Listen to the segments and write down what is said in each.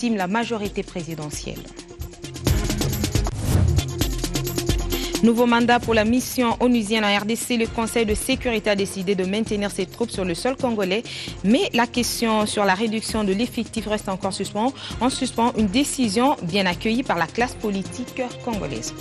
la majorité présidentielle. Nouveau mandat pour la mission onusienne en RDC. Le Conseil de sécurité a décidé de maintenir ses troupes sur le sol congolais. Mais la question sur la réduction de l'effectif reste encore en suspens. Une décision bien accueillie par la classe politique congolaise.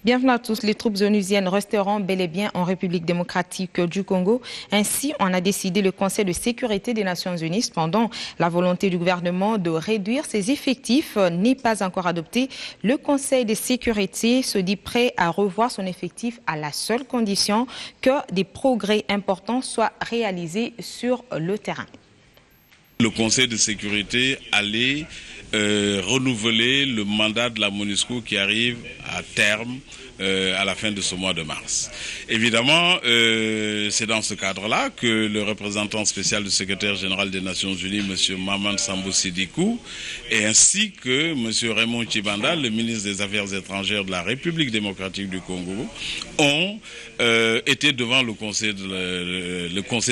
Bienvenue à tous. Les troupes onusiennes resteront bel et bien en République démocratique du Congo. Ainsi, on a décidé le Conseil de sécurité des Nations Unies. Cependant, la volonté du gouvernement de réduire ses effectifs n'est pas encore adoptée. Le Conseil de sécurité se dit prêt à revoir son effectif à la seule condition que des progrès importants soient réalisés sur le terrain. Le Conseil de sécurité allait renouveler le mandat de la MONUSCO qui arrive à terme à la fin de ce mois de mars. Évidemment, c'est dans ce cadre-là que le représentant spécial du secrétaire général des Nations Unies, M. Maman Sambo Sidikou, et ainsi que M. Raymond Tshibanda, le ministre des Affaires étrangères de la République démocratique du Congo, ont été devant le Conseil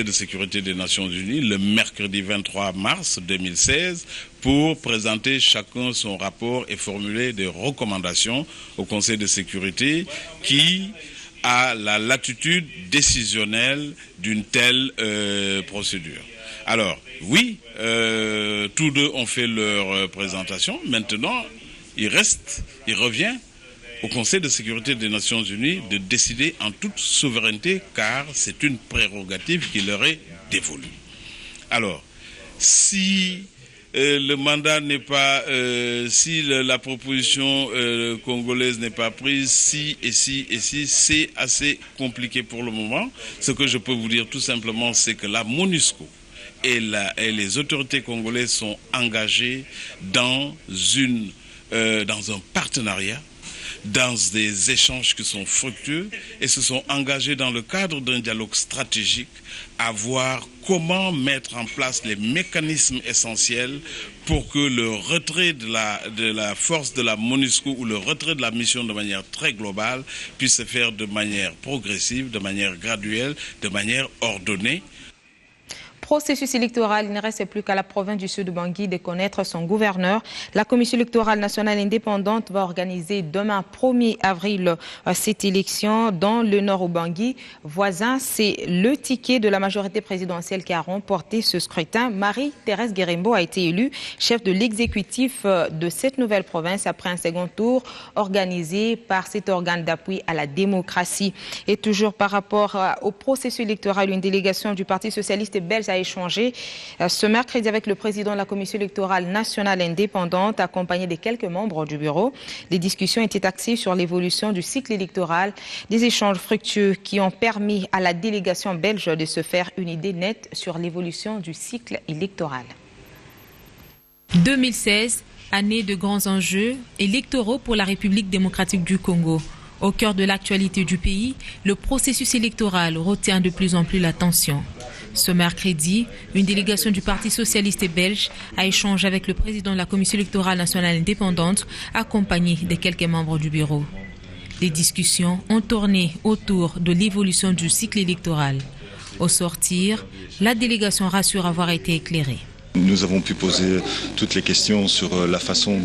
de sécurité des Nations Unies le mercredi 23 mars 2016 pour présenter chacun son rapport et formuler des recommandations au Conseil de sécurité qui a la latitude décisionnelle d'une telle procédure. Alors, oui, tous deux ont fait leur présentation. Maintenant, il revient au Conseil de sécurité des Nations Unies de décider en toute souveraineté, car c'est une prérogative qui leur est dévolue. Alors, si le mandat n'est pas, si la proposition congolaise n'est pas prise, si, c'est assez compliqué pour le moment. Ce que je peux vous dire tout simplement, c'est que la MONUSCO et les autorités congolaises sont engagées dans un partenariat, dans des échanges qui sont fructueux, et se sont engagés dans le cadre d'un dialogue stratégique à voir comment mettre en place les mécanismes essentiels pour que le retrait de la force de la MONUSCO ou le retrait de la mission de manière très globale puisse se faire de manière progressive, de manière graduelle, de manière ordonnée. Processus électoral, il ne reste plus qu'à la province du Sud-Bangui de connaître son gouverneur. La Commission électorale nationale indépendante va organiser demain 1er avril cette élection dans le Nord-Bangui. Voisin, c'est le ticket de la majorité présidentielle qui a remporté ce scrutin. Marie-Thérèse Guérimbo a été élue chef de l'exécutif de cette nouvelle province après un second tour organisé par cet organe d'appui à la démocratie. Et toujours par rapport au processus électoral, une délégation du Parti socialiste belge a échangé ce mercredi avec le président de la Commission électorale nationale indépendante, accompagné de quelques membres du bureau. Les discussions étaient axées sur l'évolution du cycle électoral, des échanges fructueux qui ont permis à la délégation belge de se faire une idée nette sur l'évolution du cycle électoral. 2016, année de grands enjeux électoraux pour la République démocratique du Congo. Au cœur de l'actualité du pays, le processus électoral retient de plus en plus l'attention. Ce mercredi, une délégation du Parti socialiste belge a échangé avec le président de la Commission électorale nationale indépendante, accompagné de quelques membres du bureau. Les discussions ont tourné autour de l'évolution du cycle électoral. Au sortir, la délégation rassure avoir été éclairée. Nous avons pu poser toutes les questions sur la façon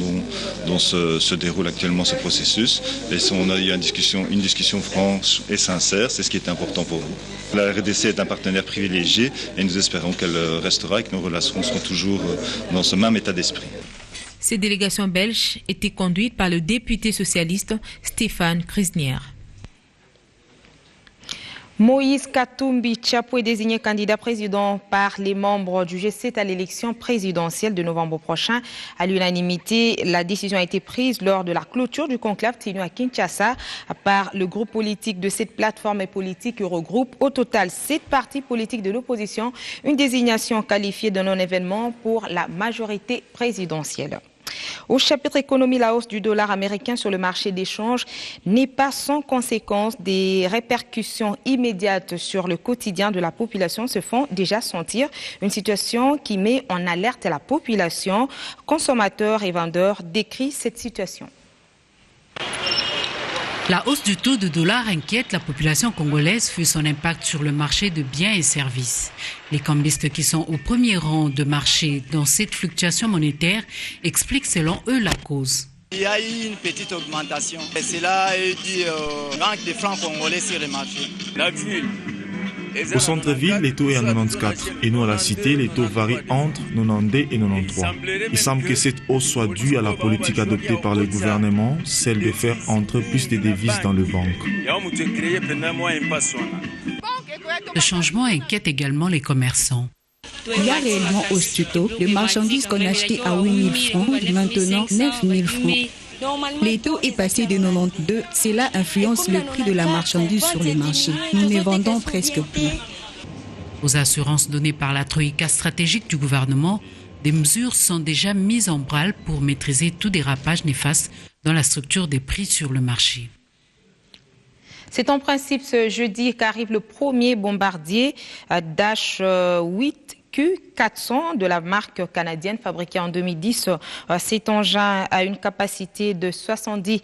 dont se déroule actuellement ce processus. Et on a eu une discussion franche et sincère, c'est ce qui est important pour vous. La RDC est un partenaire privilégié et nous espérons qu'elle restera et que nos relations seront toujours dans ce même état d'esprit. Ces délégations belges étaient conduites par le député socialiste Stéphane Kriznier. Moïse Katumbi Tchapou est désigné candidat président par les membres du G7 à l'élection présidentielle de novembre prochain. À l'unanimité, la décision a été prise lors de la clôture du conclave tenu à Kinshasa par le groupe politique de cette plateforme politique qui regroupe au total 7 partis politiques de l'opposition. Une désignation qualifiée de non-événement pour la majorité présidentielle. Au chapitre économie, la hausse du dollar américain sur le marché d'échange n'est pas sans conséquence. Des répercussions immédiates sur le quotidien de la population se font déjà sentir. Une situation qui met en alerte la population. Consommateurs et vendeurs décrivent cette situation. La hausse du taux de dollar inquiète la population congolaise vu son impact sur le marché de biens et services. Les cambistes qui sont au premier rang de marché dans cette fluctuation monétaire expliquent selon eux la cause. Il y a eu une petite augmentation et cela est dû au manque de francs congolais sur le marché. Au centre-ville, les taux est à 94 et nous à la cité, les taux varient entre 92 et 93. Il semble que cette hausse soit due à la politique adoptée par le gouvernement, celle de faire entrer plus de devises dans le banque. Le changement inquiète également les commerçants. Il y a réellement hausse du taux. Les marchandises qu'on achetait à 8 000 francs, maintenant 9 000 francs. Les taux est passé de 92, cela influence le prix de la marchandise sur les marchés. Nous ne vendons presque plus. Aux assurances données par la troïka stratégique du gouvernement, des mesures sont déjà mises en branle pour maîtriser tout dérapage néfaste dans la structure des prix sur le marché. C'est en principe ce jeudi qu'arrive le premier bombardier Dash 8 Q400 de la marque canadienne fabriquée en 2010. Cet engin a une capacité de 70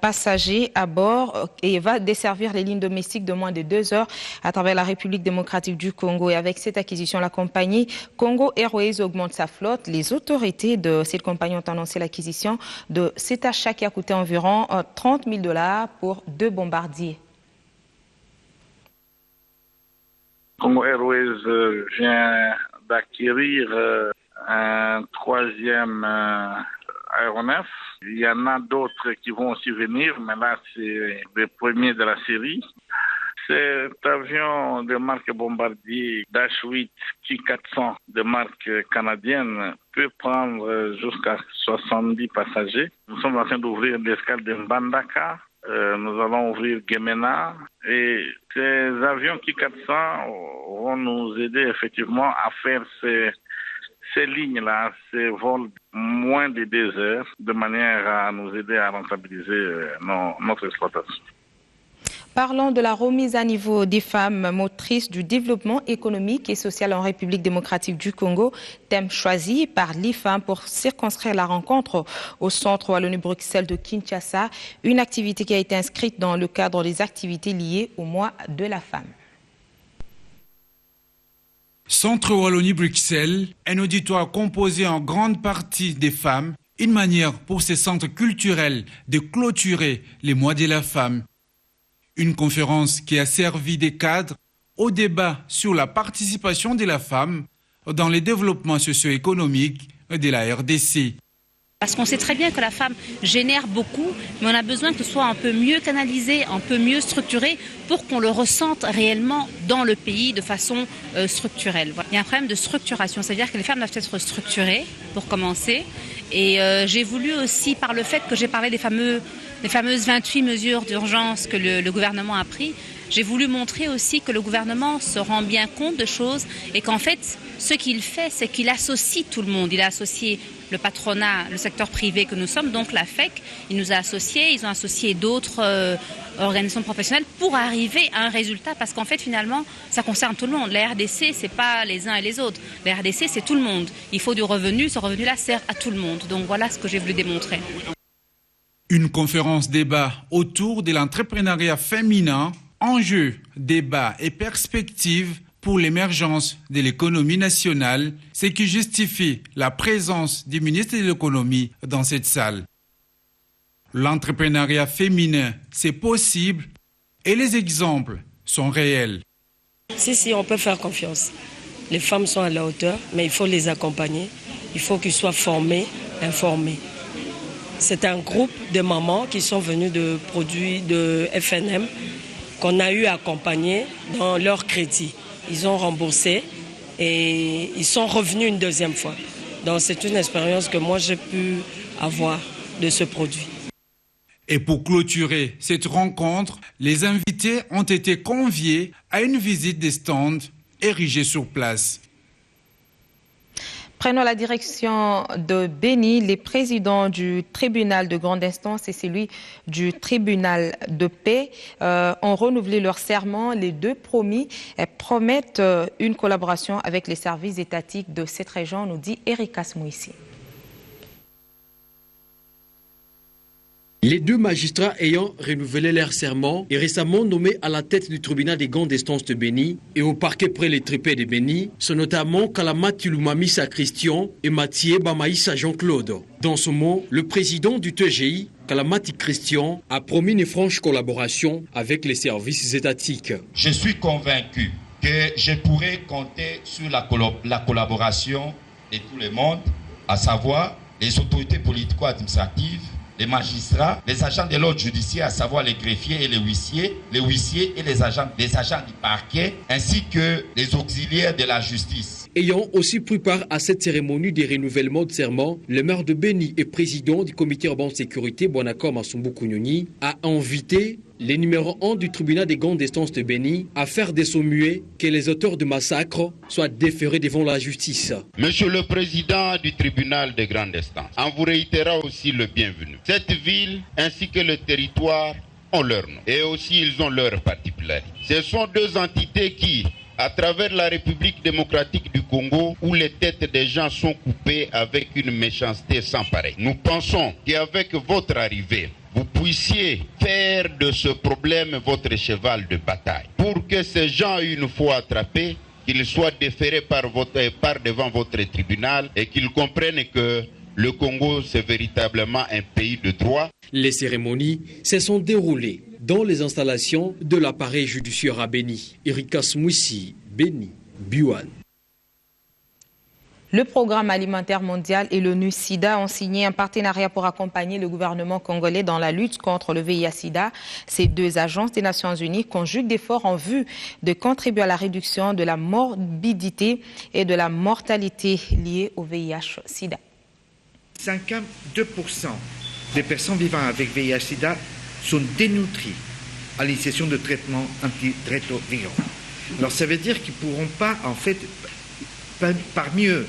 passagers à bord et va desservir les lignes domestiques de moins de 2 heures à travers la République démocratique du Congo. Et avec cette acquisition, la compagnie Congo Airways augmente sa flotte. Les autorités de cette compagnie ont annoncé l'acquisition de cet achat qui a coûté environ 30 000 $ pour 2 bombardiers. Congo Airways vient d'acquérir un 3e aéronef. Il y en a d'autres qui vont aussi venir, mais là, c'est le premier de la série. Cet avion de marque Bombardier Dash 8 Q400 de marque canadienne peut prendre jusqu'à 70 passagers. Nous sommes en train d'ouvrir l'escale de Mbandaka. Nous allons ouvrir Gemena et ces avions Q400 vont nous aider effectivement à faire ces lignes-là, ces vols moins de 2 heures, de manière à nous aider à rentabiliser notre exploitation. Parlons de la remise à niveau des femmes motrices du développement économique et social en République démocratique du Congo, thème choisi par l'IFAM pour circonscrire la rencontre au centre Wallonie-Bruxelles de Kinshasa, une activité qui a été inscrite dans le cadre des activités liées au mois de la femme. Centre Wallonie-Bruxelles, un auditoire composé en grande partie des femmes, une manière pour ces centres culturels de clôturer les mois de la femme. Une conférence qui a servi de cadre au débat sur la participation de la femme dans le développement socio-économique de la RDC. Parce qu'on sait très bien que la femme génère beaucoup, mais on a besoin que ce soit un peu mieux canalisé, un peu mieux structuré pour qu'on le ressente réellement dans le pays de façon structurelle. Il y a un problème de structuration, c'est-à-dire que les femmes doivent être structurées pour commencer. Et j'ai voulu aussi, par le fait que j'ai parlé des fameuses 28 mesures d'urgence que le gouvernement a prises, j'ai voulu montrer aussi que le gouvernement se rend bien compte de choses et qu'en fait, ce qu'il fait, c'est qu'il associe tout le monde. Il a associé le patronat, le secteur privé que nous sommes, donc la FEC. Il nous a associés, ils ont associé d'autres organisations professionnelles pour arriver à un résultat parce qu'en fait, finalement, ça concerne tout le monde. La RDC, c'est pas les uns et les autres. La RDC, c'est tout le monde. Il faut du revenu. Ce revenu-là sert à tout le monde. Donc voilà ce que j'ai voulu démontrer. Une conférence débat autour de l'entrepreneuriat féminin, enjeux, débats et perspectives pour l'émergence de l'économie nationale, ce qui justifie la présence du ministre de l'économie dans cette salle. L'entrepreneuriat féminin, c'est possible et les exemples sont réels. Si, on peut faire confiance. Les femmes sont à la hauteur, mais il faut les accompagner. Il faut qu'ils soient formés, informés. C'est un groupe de mamans qui sont venues de produits de FNM qu'on a eu à accompagner dans leur crédit. Ils ont remboursé et ils sont revenus une deuxième fois. Donc c'est une expérience que moi j'ai pu avoir de ce produit. Et pour clôturer cette rencontre, les invités ont été conviés à une visite des stands érigés sur place. Prenons la direction de Béni. Les présidents du tribunal de grande instance et celui du tribunal de paix ont renouvelé leur serment. Les deux promis promettent une collaboration avec les services étatiques de cette région, nous dit Erika Smouissi. Les 2 magistrats ayant renouvelé leur serment et récemment nommés à la tête du tribunal des grandes instances de Béni et au parquet près les tripés de Béni sont notamment Kalamati Lumamisa Christian et Mathieu Bamaïssa Jean-Claude. Dans ce mot, le président du TGI, Kalamati Christian, a promis une franche collaboration avec les services étatiques. Je suis convaincu que je pourrai compter sur la collaboration de tout le monde, à savoir les autorités politico-administratives, les magistrats, les agents de l'ordre judiciaire, à savoir les greffiers et les huissiers et les agents du parquet, ainsi que les auxiliaires de la justice. Ayant aussi pris part à cette cérémonie de renouvellement de serment, le maire de Béni et président du comité urbain de sécurité, Bonacor Massumbu Kounyoni, a invité les numéros 1 du tribunal des grandes instances de Béni à faire des sons muets que les auteurs de massacres soient déférés devant la justice. Monsieur le président du tribunal des grandes instances, on vous réitérera aussi le bienvenu. Cette ville ainsi que le territoire ont leur nom et aussi ils ont leur particularité. Ce sont 2 entités qui, à travers la République démocratique du Congo, où les têtes des gens sont coupées avec une méchanceté sans pareil. Nous pensons qu'avec votre arrivée, vous puissiez faire de ce problème votre cheval de bataille. Pour que ces gens, une fois attrapés, qu'ils soient déférés par devant votre tribunal et qu'ils comprennent que le Congo, c'est véritablement un pays de droit. Les cérémonies se sont déroulées dans les installations de l'appareil judiciaire à Béni. Erika Smouissi, Béni, Biwan. Le Programme alimentaire mondial et l'ONU-SIDA ont signé un partenariat pour accompagner le gouvernement congolais dans la lutte contre le VIH-SIDA. Ces 2 agences des Nations Unies conjuguent d'efforts en vue de contribuer à la réduction de la morbidité et de la mortalité liées au VIH-SIDA. 52% des personnes vivant avec VIH-SIDA sont dénutries à l'initiation de traitements antirétroviraux. Alors ça veut dire qu'ils ne pourront pas, en fait, parmi eux,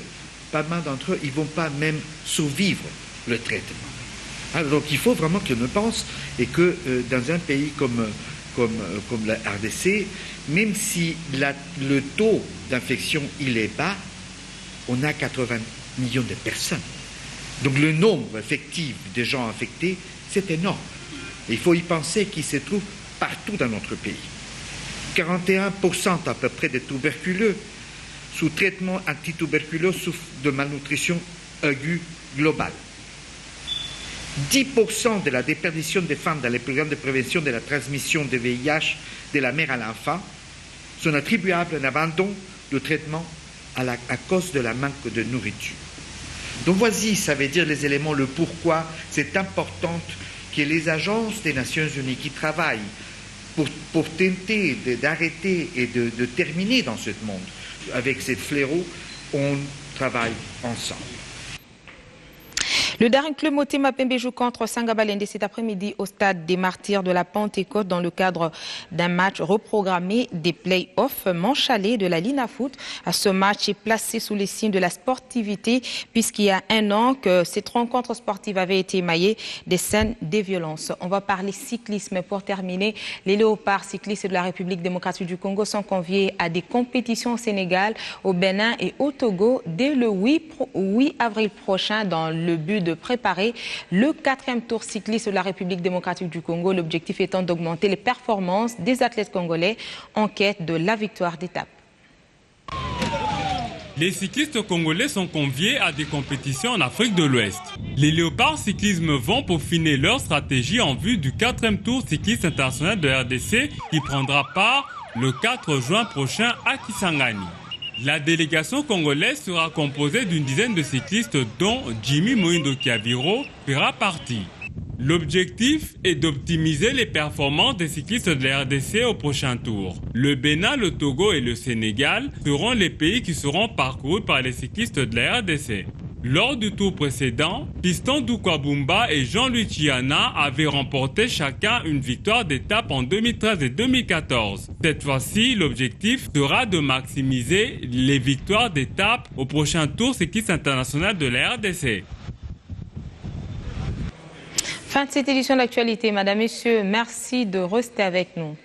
pas mal d'entre eux, ils ne vont pas même survivre le traitement. Alors, donc il faut vraiment qu'on le pense et que dans un pays comme la RDC, même si le taux d'infection il est bas, on a 80 millions de personnes. Donc le nombre effectif de gens infectés, c'est énorme. Et il faut y penser qu'ils se trouvent partout dans notre pays. 41% à peu près des tuberculeux sous traitement antituberculeux souffrent de malnutrition aiguë globale. 10% de la déperdition des femmes dans les programmes de prévention de la transmission de VIH de la mère à l'enfant sont attribuables à un abandon de traitement à cause de la manque de nourriture. Donc voici, ça veut dire les éléments, le pourquoi c'est important que les agences des Nations Unies qui travaillent pour tenter d'arrêter et de terminer dans ce monde avec ces fléaux, on travaille ensemble. Le Daring Club Motema Pembe joue contre Sangabalende cet après-midi au stade des Martyrs de la Pentecôte dans le cadre d'un match reprogrammé des play-offs Manchalet de la Lina Foot. Ce match est placé sous les signes de la sportivité puisqu'il y a 1 an que cette rencontre sportive avait été émaillée des scènes de violence. On va parler cyclisme pour terminer. Les léopards cyclistes de la République démocratique du Congo sont conviés à des compétitions au Sénégal, au Bénin et au Togo dès le 8 avril prochain dans le but de préparer le 4e tour cycliste de la République démocratique du Congo. L'objectif étant d'augmenter les performances des athlètes congolais en quête de la victoire d'étape. Les cyclistes congolais sont conviés à des compétitions en Afrique de l'Ouest. Les léopards cyclisme vont peaufiner leur stratégie en vue du 4e tour cycliste international de RDC qui prendra part le 4 juin prochain à Kisangani. La délégation congolaise sera composée d'une dizaine de cyclistes dont Jimmy Moindo Kiaviro fera partie. L'objectif est d'optimiser les performances des cyclistes de la RDC au prochain tour. Le Bénin, le Togo et le Sénégal seront les pays qui seront parcourus par les cyclistes de la RDC. Lors du tour précédent, Piston Doukwabumba et Jean-Louis Chiana avaient remporté chacun une victoire d'étape en 2013 et 2014. Cette fois-ci, l'objectif sera de maximiser les victoires d'étape au prochain tour cycliste international de la RDC. Fin de cette édition d'actualité. Madame, Messieurs, merci de rester avec nous.